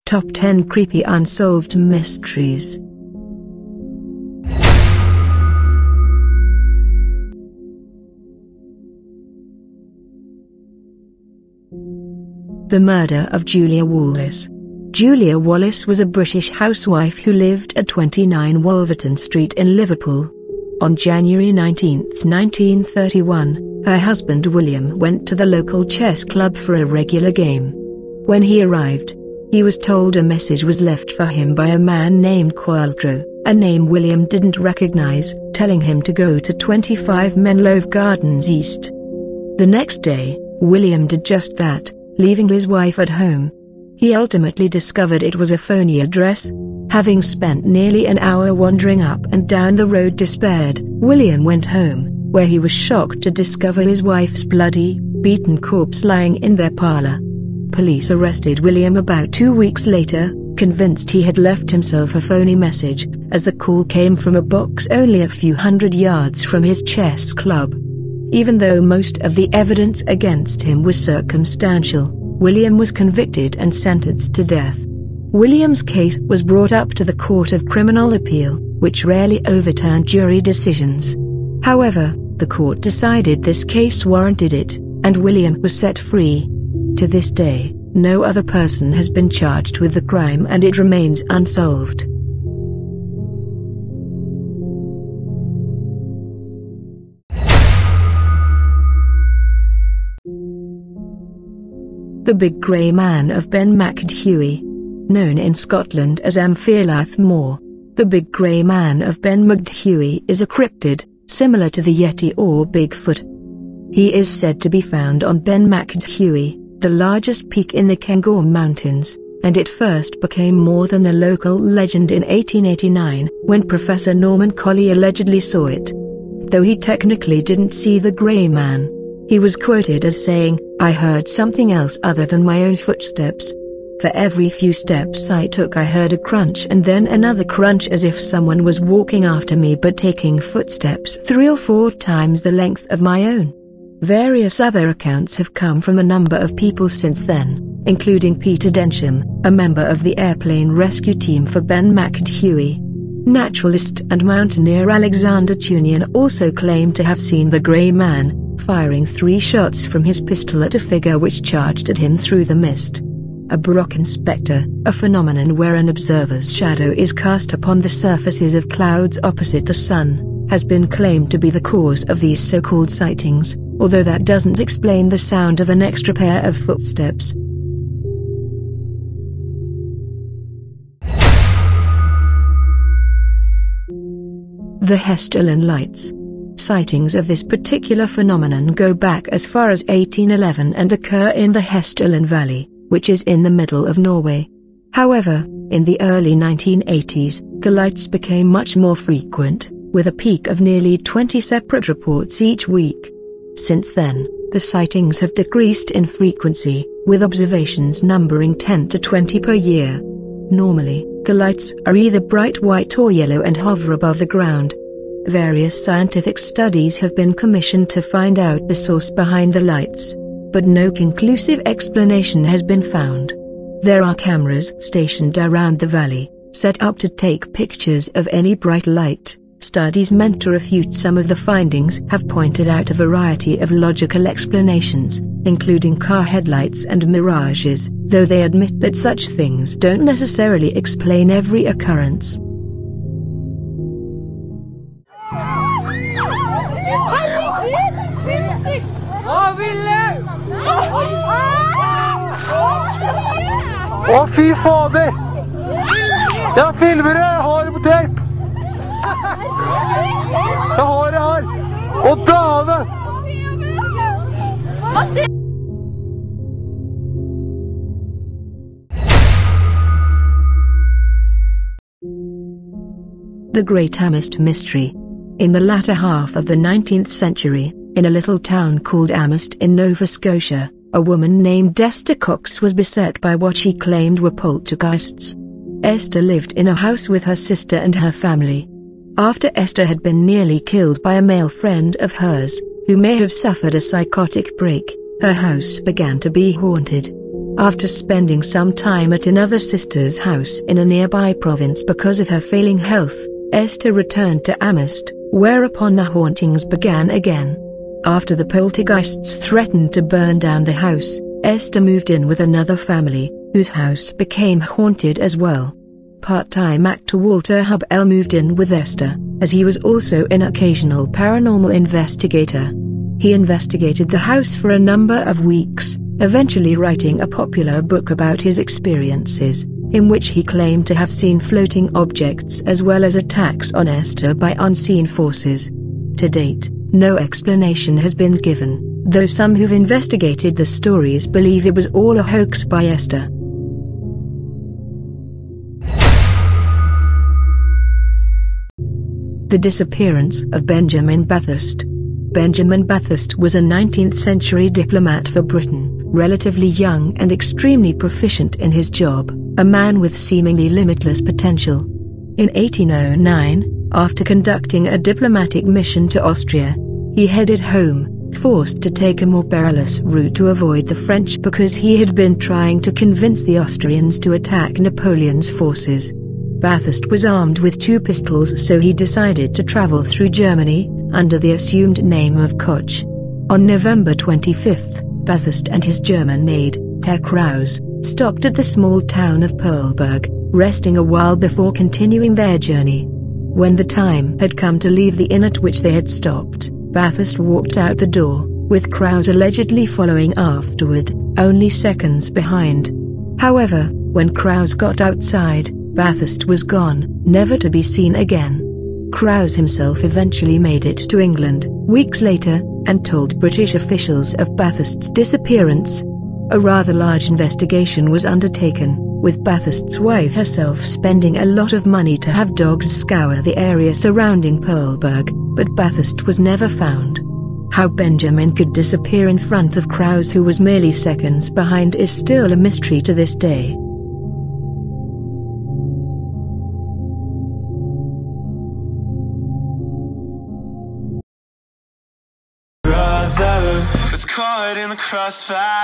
Top 10 Creepy Unsolved Mysteries. The murder of Julia Wallace. Julia Wallace was a British housewife who lived at 29 Wolverton Street in Liverpool. On January 19, 1931, her husband William went to the local chess club for a regular game. When he arrived, he was told a message was left for him by a man named Qualtrough, a name William didn't recognize, telling him to go to 25 Menlove Gardens East. The next day, William did just that, leaving his wife at home. He ultimately discovered it was a phony address. Having spent nearly an hour wandering up and down the road despaired, William went home, where he was shocked to discover his wife's bloody, beaten corpse lying in their parlor. Police arrested William about 2 weeks later, convinced he had left himself a phony message, as the call came from a box only a few hundred yards from his chess club. Even though most of the evidence against him was circumstantial, William was convicted and sentenced to death. William's case was brought up to the Court of Criminal Appeal, which rarely overturned jury decisions. However, the court decided this case warranted it, and William was set free. To this day, no other person has been charged with the crime and it remains unsolved. The Big Grey Man of Ben MacDhui. Known in Scotland as Amherst Moor, the Big Grey Man of Ben MacDhui is a cryptid, similar to the Yeti or Bigfoot. He is said to be found on Ben MacDhui, the largest peak in the Cairngorm Mountains, and it first became more than a local legend in 1889, when Professor Norman Collie allegedly saw it. Though he technically didn't see the Grey Man, he was quoted as saying, "I heard something else other than my own footsteps. For every few steps I took I heard a crunch and then another crunch as if someone was walking after me but taking footsteps 3 or 4 times the length of my own." Various other accounts have come from a number of people since then, including Peter Densham, a member of the airplane rescue team for Ben MacDhui. Naturalist and mountaineer Alexander Tunian also claimed to have seen the Grey Man, firing 3 shots from his pistol at a figure which charged at him through the mist. A Baroque spectre, a phenomenon where an observer's shadow is cast upon the surfaces of clouds opposite the sun, has been claimed to be the cause of these so-called sightings, although that doesn't explain the sound of an extra pair of footsteps. The Hessdalen Lights. Sightings of this particular phenomenon go back as far as 1811 and occur in the Hessdalen Valley, which is in the middle of Norway. However, in the early 1980s, the lights became much more frequent, with a peak of nearly 20 separate reports each week. Since then, the sightings have decreased in frequency, with observations numbering 10 to 20 per year. Normally, the lights are either bright white or yellow and hover above the ground. Various scientific studies have been commissioned to find out the source behind the lights, but no conclusive explanation has been found. There are cameras stationed around the valley, set up to take pictures of any bright light. Studies meant to refute some of the findings have pointed out a variety of logical explanations, including car headlights and mirages, though they admit that such things don't necessarily explain every occurrence. Å, fy fader! Jeg filmer det, jeg har det på tape! Jeg har det her! Å, dame! The Great Amherst Mystery. In the latter half of the 19th century, in a little town called Amherst in Nova Scotia, a woman named Esther Cox was beset by what she claimed were poltergeists. Esther lived in a house with her sister and her family. After Esther had been nearly killed by a male friend of hers, who may have suffered a psychotic break, her house began to be haunted. After spending some time at another sister's house in a nearby province because of her failing health, Esther returned to Amherst, whereupon the hauntings began again. After the poltergeists threatened to burn down the house, Esther moved in with another family, whose house became haunted as well. Part-time actor Walter Hubell moved in with Esther, as he was also an occasional paranormal investigator. He investigated the house for a number of weeks, eventually writing a popular book about his experiences, in which he claimed to have seen floating objects as well as attacks on Esther by unseen forces. To date, no explanation has been given, though some who've investigated the stories believe it was all a hoax by Esther. The disappearance of Benjamin Bathurst. Benjamin Bathurst was a 19th-century diplomat for Britain, relatively young and extremely proficient in his job, a man with seemingly limitless potential. In 1809, after conducting a diplomatic mission to Austria, he headed home, forced to take a more perilous route to avoid the French because he had been trying to convince the Austrians to attack Napoleon's forces. Bathurst was armed with 2 pistols, so he decided to travel through Germany, under the assumed name of Koch. On November 25, Bathurst and his German aide, Herr Krause, stopped at the small town of Perlberg, resting a while before continuing their journey. When the time had come to leave the inn at which they had stopped, Bathurst walked out the door, with Krause allegedly following afterward, only seconds behind. However, when Krause got outside, Bathurst was gone, never to be seen again. Krause himself eventually made it to England, weeks later, and told British officials of Bathurst's disappearance. A rather large investigation was undertaken, with Bathurst's wife herself spending a lot of money to have dogs scour the area surrounding Perlberg, but Bathurst was never found. How Benjamin could disappear in front of Krause, who was merely seconds behind, is still a mystery to this day. Brother, it's caught in the crossfire.